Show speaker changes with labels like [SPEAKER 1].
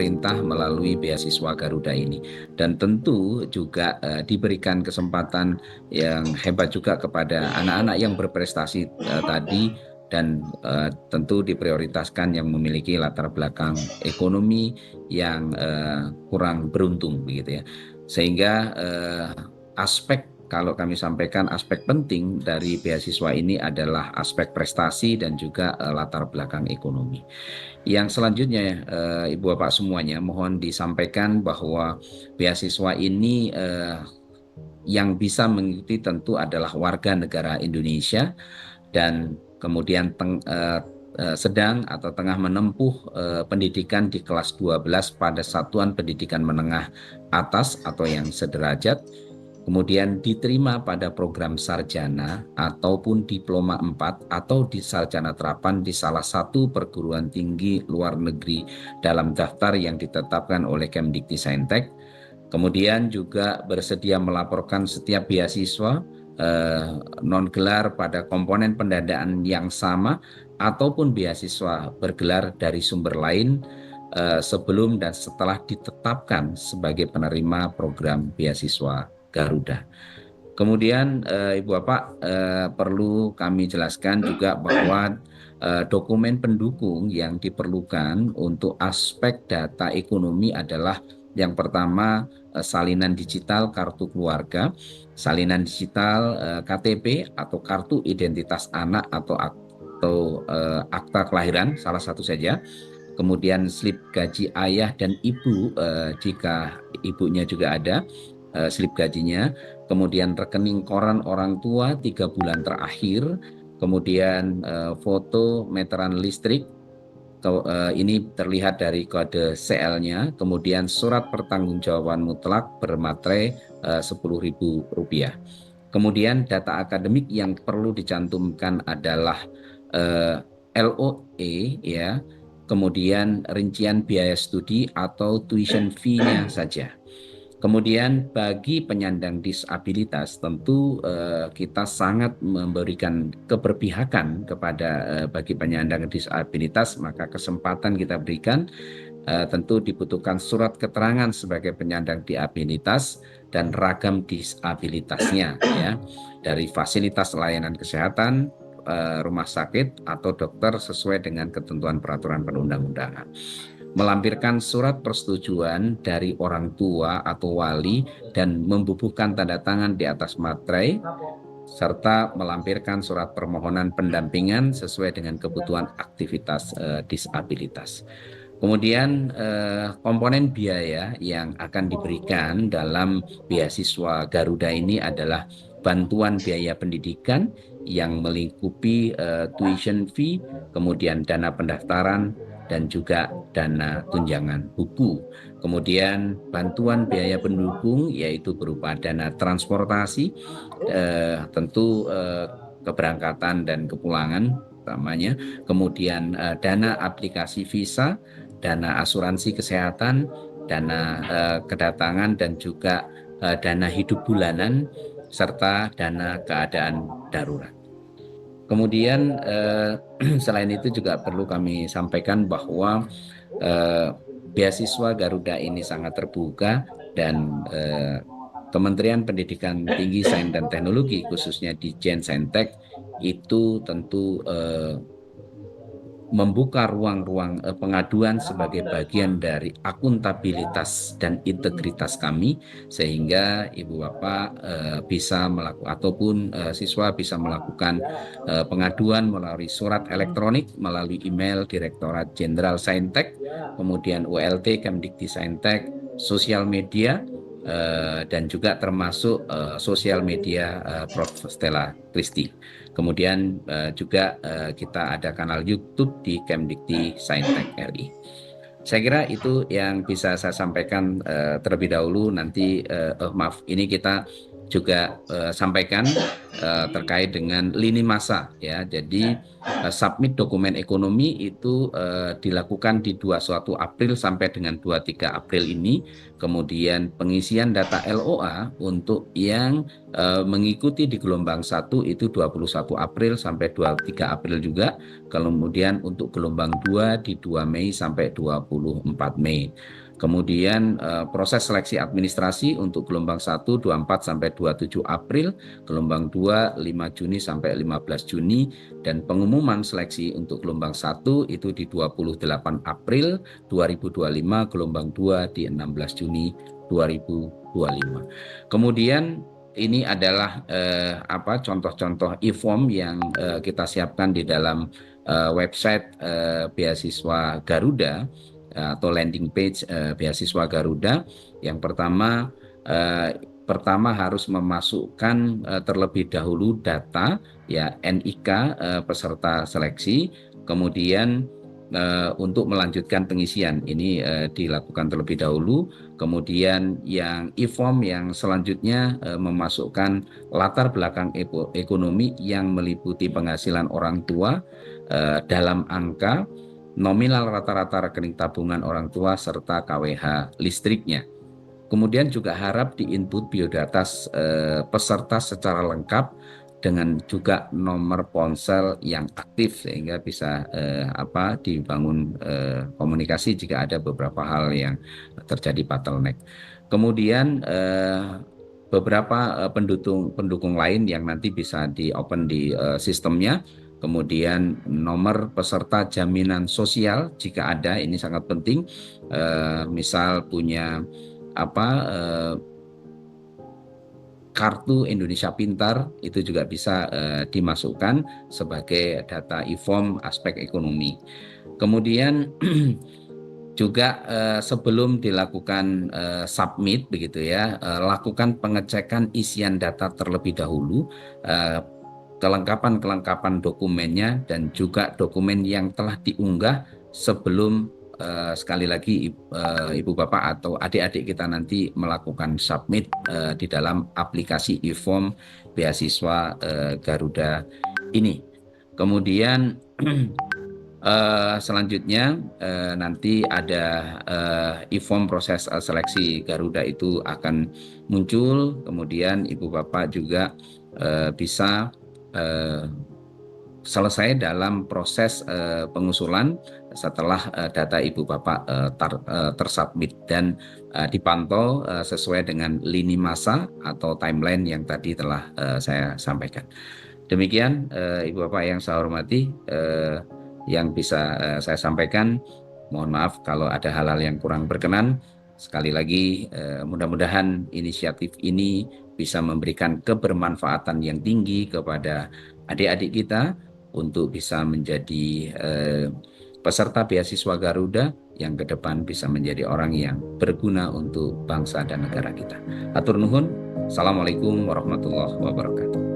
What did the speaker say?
[SPEAKER 1] pemerintah melalui beasiswa Garuda ini. Dan tentu juga diberikan kesempatan yang hebat juga kepada anak-anak yang berprestasi tadi, dan tentu diprioritaskan yang memiliki latar belakang ekonomi yang kurang beruntung begitu ya. Sehingga aspek, kalau kami sampaikan, aspek penting dari beasiswa ini adalah aspek prestasi dan juga latar belakang ekonomi. Yang selanjutnya, Ibu Bapak semuanya, mohon disampaikan bahwa beasiswa ini yang bisa mengikuti tentu adalah warga negara Indonesia dan kemudian sedang atau tengah menempuh pendidikan di kelas 12 pada satuan pendidikan menengah atas atau yang sederajat, kemudian diterima pada program sarjana ataupun diploma 4 atau di sarjana terapan di salah satu perguruan tinggi luar negeri dalam daftar yang ditetapkan oleh Kemdikti-Saintek. Kemudian juga bersedia melaporkan setiap beasiswa non-gelar pada komponen pendanaan yang sama ataupun beasiswa bergelar dari sumber lain sebelum dan setelah ditetapkan sebagai penerima program beasiswa Garuda. Kemudian Ibu Bapak, perlu kami jelaskan juga bahwa dokumen pendukung yang diperlukan untuk aspek data ekonomi adalah yang pertama salinan digital kartu keluarga, salinan digital KTP atau kartu identitas anak atau akta kelahiran salah satu saja. Kemudian slip gaji ayah dan ibu jika ibunya juga ada slip gajinya, kemudian rekening koran orang tua 3 bulan terakhir, kemudian foto meteran listrik, ini terlihat dari kode CL-nya, kemudian surat pertanggungjawaban mutlak bermaterai Rp10.000. Kemudian data akademik yang perlu dicantumkan adalah LOE ya, kemudian rincian biaya studi atau tuition fee-nya saja. Kemudian bagi penyandang disabilitas tentu kita sangat memberikan keberpihakan kepada bagi penyandang disabilitas, maka kesempatan kita berikan tentu dibutuhkan surat keterangan sebagai penyandang disabilitas dan ragam disabilitasnya ya, dari fasilitas layanan kesehatan, rumah sakit atau dokter sesuai dengan ketentuan peraturan perundang-undangan. Melampirkan surat persetujuan dari orang tua atau wali dan membubuhkan tanda tangan di atas materai, serta melampirkan surat permohonan pendampingan sesuai dengan kebutuhan aktivitas disabilitas. Kemudian komponen biaya yang akan diberikan dalam beasiswa Garuda ini adalah bantuan biaya pendidikan yang melingkupi tuition fee, kemudian dana pendaftaran, dan juga dana tunjangan buku. Kemudian bantuan biaya pendukung yaitu berupa dana transportasi, tentu keberangkatan dan kepulangan utamanya, kemudian dana aplikasi visa, dana asuransi kesehatan, dana kedatangan dan juga dana hidup bulanan, serta dana keadaan darurat. Kemudian selain itu juga perlu kami sampaikan bahwa beasiswa Garuda ini sangat terbuka dan Kementerian Pendidikan Tinggi, Sains dan Teknologi khususnya di Saintek itu tentu membuka ruang-ruang pengaduan sebagai bagian dari akuntabilitas dan integritas kami, sehingga Ibu Bapak bisa melakukan ataupun siswa bisa melakukan pengaduan melalui surat elektronik, melalui email Direktorat Jenderal Saintek, kemudian ULT Kemdikti-Saintek, sosial media, dan juga termasuk sosial media Prof. Stella Christy. Kemudian juga kita ada kanal YouTube di Kemdikti-Saintek RI. Saya kira itu yang bisa saya sampaikan terlebih dahulu. Nanti maaf, ini kita juga sampaikan terkait dengan lini masa ya. Jadi submit dokumen ekonomi itu dilakukan di 21 April sampai dengan 23 April ini. Kemudian pengisian data LOA untuk yang mengikuti di gelombang 1 itu 21 April sampai 23 April juga. Kemudian untuk gelombang 2 di 2 Mei sampai 24 Mei. Kemudian proses seleksi administrasi untuk gelombang 1 24 sampai 27 April, gelombang 2 5 Juni sampai 15 Juni, dan pengumuman seleksi untuk gelombang 1 itu di 28 April 2025, gelombang 2 di 16 Juni 2025. Kemudian ini adalah contoh-contoh e-form yang kita siapkan di dalam website beasiswa Garuda atau landing page beasiswa Garuda. Yang pertama harus memasukkan terlebih dahulu data ya NIK peserta seleksi, kemudian untuk melanjutkan pengisian ini dilakukan terlebih dahulu. Kemudian yang e-form yang selanjutnya memasukkan latar belakang ekonomi yang meliputi penghasilan orang tua dalam angka, nominal rata-rata rekening tabungan orang tua, serta KWH listriknya. Kemudian juga harap diinput biodata peserta secara lengkap dengan juga nomor ponsel yang aktif sehingga bisa dibangun komunikasi jika ada beberapa hal yang terjadi bottleneck. Kemudian beberapa pendukung lain yang nanti bisa di-open di sistemnya. Kemudian nomor peserta jaminan sosial jika ada, ini sangat penting. Misal punya kartu Indonesia Pintar, itu juga bisa dimasukkan sebagai data e-form aspek ekonomi. Kemudian juga sebelum dilakukan submit begitu ya, lakukan pengecekan isian data terlebih dahulu, kelengkapan dokumennya, dan juga dokumen yang telah diunggah sebelum sekali lagi Ibu Bapak atau adik-adik kita nanti melakukan submit di dalam aplikasi e-form beasiswa Garuda ini. Kemudian selanjutnya nanti ada e-form proses seleksi Garuda itu akan muncul. Kemudian Ibu Bapak juga bisa selesai dalam proses pengusulan setelah data Ibu Bapak tersubmit dan dipantau sesuai dengan lini masa atau timeline yang tadi telah saya sampaikan. Demikian Ibu Bapak yang saya hormati yang bisa saya sampaikan. Mohon maaf kalau ada hal-hal yang kurang berkenan. Sekali lagi mudah-mudahan inisiatif ini bisa memberikan kebermanfaatan yang tinggi kepada adik-adik kita untuk bisa menjadi peserta beasiswa Garuda yang ke depan bisa menjadi orang yang berguna untuk bangsa dan negara kita. Hatur nuhun. Assalamualaikum warahmatullahi wabarakatuh.